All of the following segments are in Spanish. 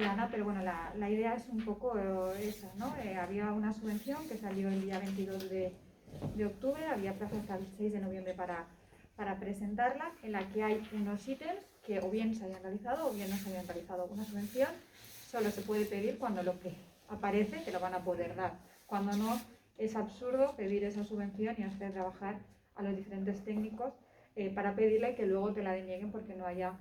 Ana, pero bueno, la idea es un poco esa, ¿no? Había una subvención que salió el día 22 de octubre, había plazo hasta el 6 de noviembre para presentarla, en la que hay unos ítems que o bien se habían realizado o bien no se habían realizado. Una subvención solo se puede pedir cuando lo que aparece te lo van a poder dar. Cuando no, es absurdo pedir esa subvención y hacer trabajar a los diferentes técnicos para pedirla y que luego te la denieguen porque no haya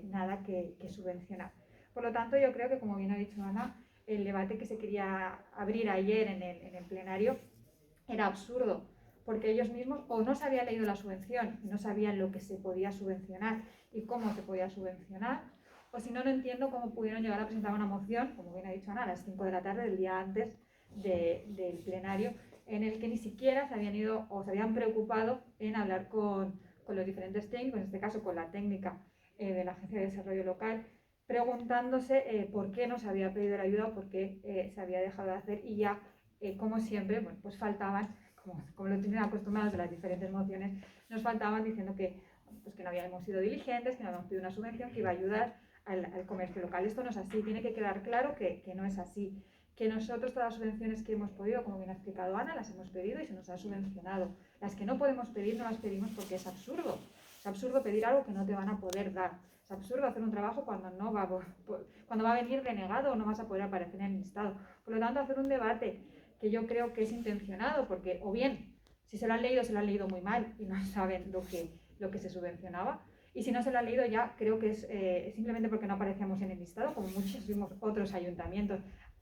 nada que subvencionar. Por lo tanto, yo creo que, como bien ha dicho Ana, el debate que se quería abrir ayer en el plenario era absurdo, porque ellos mismos o no se habían leído la subvención y no sabían lo que se podía subvencionar y cómo se podía subvencionar, o si no, no entiendo cómo pudieron llegar a presentar una moción, como bien ha dicho Ana, a las 5 de la tarde del día antes del plenario, en el que ni siquiera se habían ido o se habían preocupado en hablar con los diferentes técnicos, en este caso con la técnica de la Agencia de Desarrollo Local, preguntándose por qué no se había pedido la ayuda o por qué se había dejado de hacer, y ya, como siempre, bueno, pues faltaban, como lo tienen acostumbrados de las diferentes mociones, nos faltaban diciendo pues que no habíamos sido diligentes, que no habíamos pedido una subvención que iba a ayudar al comercio local. Esto no es así, tiene que quedar claro que no es así, que nosotros todas las subvenciones que hemos podido, como bien ha explicado Ana, las hemos pedido y se nos ha subvencionado. Las que no podemos pedir no las pedimos porque es absurdo. Es absurdo pedir algo que no te van a poder dar. Es absurdo hacer un trabajo cuando cuando va a venir denegado o no vas a poder aparecer en el listado. Por lo tanto, hacer un debate que yo creo que es intencionado, porque o bien, si se lo han leído muy mal y no saben lo que se subvencionaba, y si no se lo han leído ya creo que es simplemente porque no aparecíamos en el listado, como muchísimos otros ayuntamientos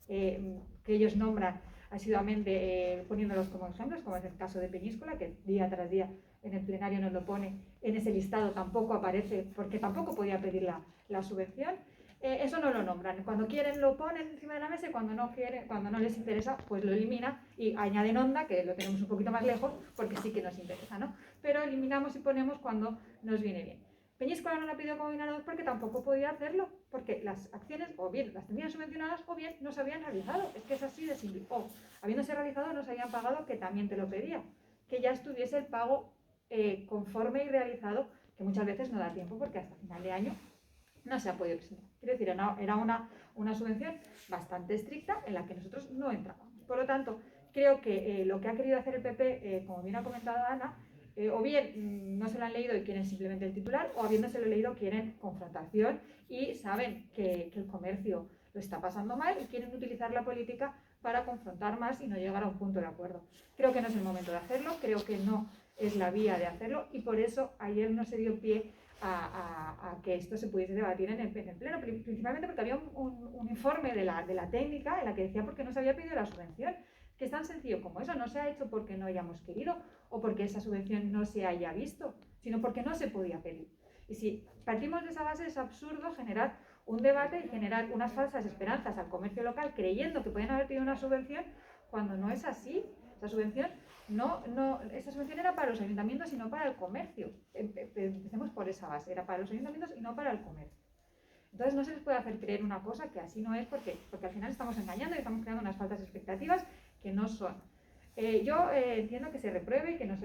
que ellos nombran asiduamente, poniéndolos como ejemplos, como es el caso de Peñíscola, que día tras día en el plenario nos lo pone, en ese listado tampoco aparece porque tampoco podía pedir la subvención. Eso no lo nombran. Cuando quieren lo ponen encima de la mesa y cuando no quieren, cuando no les interesa, pues lo eliminan y añaden Onda, que lo tenemos un poquito más lejos, porque sí que nos interesa, ¿no? Pero eliminamos y ponemos cuando nos viene bien. Peñíscola no la pidió como Vinalopó porque tampoco podía hacerlo, porque las acciones o bien las tenían subvencionadas o bien no se habían realizado. Es que es así de simple. O habiéndose realizado no se habían pagado, que también te lo pedía. Que ya estuviese el pago conforme y realizado, que muchas veces no da tiempo porque hasta final de año no se ha podido presentar. Quiero decir, era una subvención bastante estricta en la que nosotros no entrábamos. Por lo tanto, creo que lo que ha querido hacer el PP, como bien ha comentado Ana, o bien no se lo han leído y quieren simplemente el titular, o habiéndoselo leído quieren confrontación y saben que el comercio lo está pasando mal y quieren utilizar la política para confrontar más y no llegar a un punto de acuerdo. Creo que no es el momento de hacerlo, creo que no es la vía de hacerlo, y por eso ayer no se dio pie a que esto se pudiese debatir en el pleno, principalmente porque había un informe de la técnica en la que decía por qué no se había pedido la subvención, que es tan sencillo como eso. No se ha hecho porque no hayamos querido o porque esa subvención no se haya visto, sino porque no se podía pedir. Y si partimos de esa base, es absurdo generar un debate y generar unas falsas esperanzas al comercio local creyendo que pueden haber pedido una subvención cuando no es así. Esa subvención esta subvención era para los ayuntamientos y no para el comercio. Empecemos por esa base, era para los ayuntamientos y no para el comercio. Entonces no se les puede hacer creer una cosa que así no es, porque al final estamos engañando y estamos creando unas falsas expectativas que no son. Yo entiendo que se repruebe, que nos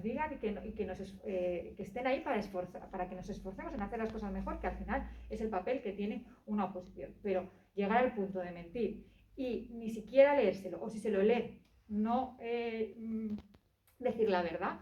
digan y que estén ahí para que nos esforcemos en hacer las cosas mejor, que al final es el papel que tiene una oposición. Pero llegar al punto de mentir y ni siquiera leérselo, o si se lo lee, no decir la verdad,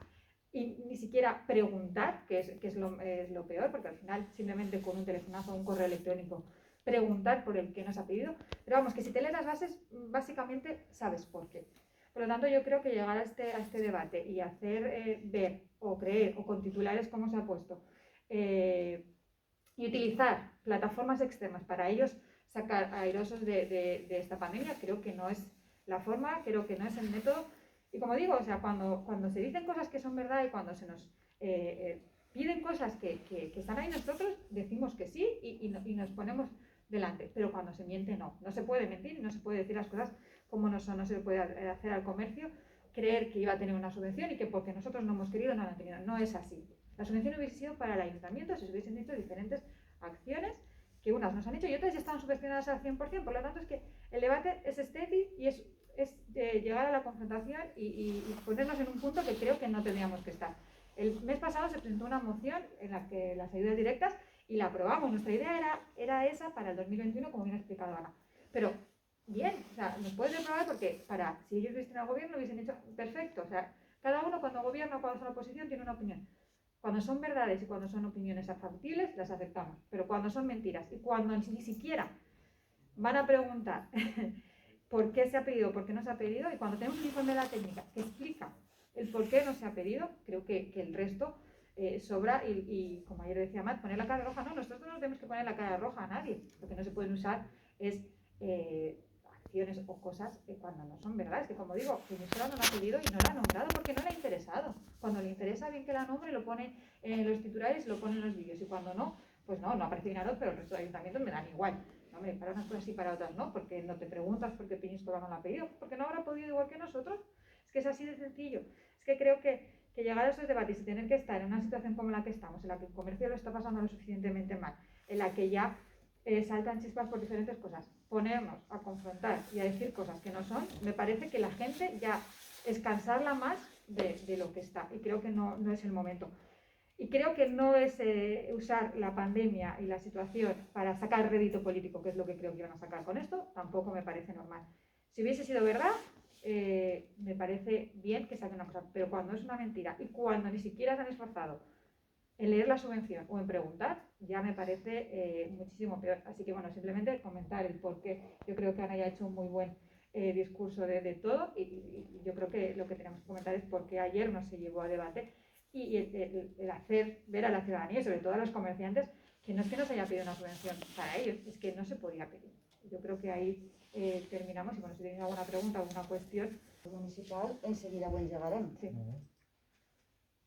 y ni siquiera preguntar, que es lo peor, porque al final simplemente con un telefonazo o un correo electrónico preguntar por el que nos ha pedido. Pero vamos, que si te lees las bases, básicamente sabes por qué. Por lo tanto, yo creo que llegar a este debate y hacer ver o creer, o con titulares como se ha puesto, y utilizar plataformas externas para ellos sacar airosos de esta pandemia, creo que no es la forma, creo que no es el método. Y como digo, o sea, cuando se dicen cosas que son verdad y cuando se nos piden cosas que están ahí, nosotros decimos que sí y nos ponemos delante. Pero cuando se miente, no. No se puede mentir, no se puede decir las cosas como no son, no se le puede hacer al comercio creer que iba a tener una subvención y que porque nosotros no hemos querido no la han tenido. No es así. La subvención hubiese sido para el ayuntamiento si se hubiesen hecho diferentes acciones, que unas nos han hecho y otras ya están subvencionadas al 100%. Por lo tanto, es que el debate es estético y es llegar a la confrontación y ponernos en un punto que creo que no tendríamos que estar. El mes pasado se presentó una moción en la que las ayudas directas y la aprobamos. Nuestra idea era esa para el 2021, como bien ha explicado Ana. Pero bien, o sea, nos puedes reprobar porque si ellos hubiesen al gobierno, hubiesen hecho perfecto. O sea, cada uno cuando gobierna o cuando es oposición tiene una opinión. Cuando son verdades y cuando son opiniones factibles, las aceptamos. Pero cuando son mentiras y cuando ni siquiera van a preguntar por qué se ha pedido, por qué no se ha pedido, y cuando tenemos un informe de la técnica que explica el por qué no se ha pedido, creo que el resto sobra y, como ayer decía Matt, poner la cara roja. No, nosotros no tenemos que poner la cara roja a nadie. Lo que no se pueden usar es acciones o cosas cuando no son verdades, que como digo, Venezuela no la ha pedido y no la ha nombrado porque no le ha interesado. Cuando le interesa bien que la nombre, lo pone en los titulares y lo pone en los vídeos, y cuando no, pues no aparece Vinaroz, pero el resto de ayuntamientos me dan igual. Hombre, para unas cosas sí, para otras no, porque no te preguntas por qué Peñíscola no la ha pedido, porque no habrá podido igual que nosotros. Es que es así de sencillo. Es que creo que llegar a esos debates y tener que estar en una situación como la que estamos, en la que el comercio lo está pasando lo suficientemente mal, en la que ya saltan chispas por diferentes cosas, ponernos a confrontar y a decir cosas que no son, me parece que la gente ya es cansarla más de lo que está, y creo que no es el momento. Y creo que no es usar la pandemia y la situación para sacar rédito político, que es lo que creo que iban a sacar con esto, tampoco me parece normal. Si hubiese sido verdad, me parece bien que saquen una cosa, pero cuando es una mentira y cuando ni siquiera se han esforzado en leer la subvención o en preguntar, ya me parece muchísimo peor. Así que bueno, simplemente comentar el por qué. Yo creo que Ana ya ha hecho un muy buen discurso de todo, y yo creo que lo que tenemos que comentar es por qué ayer no se llevó a debate, y el hacer ver a la ciudadanía, y sobre todo a los comerciantes, que no es que no se haya pedido una subvención para ellos, es que no se podía pedir. Yo creo que ahí terminamos, y bueno, si tenéis alguna pregunta o alguna cuestión. Municipal enseguida ho engegarem. Sí.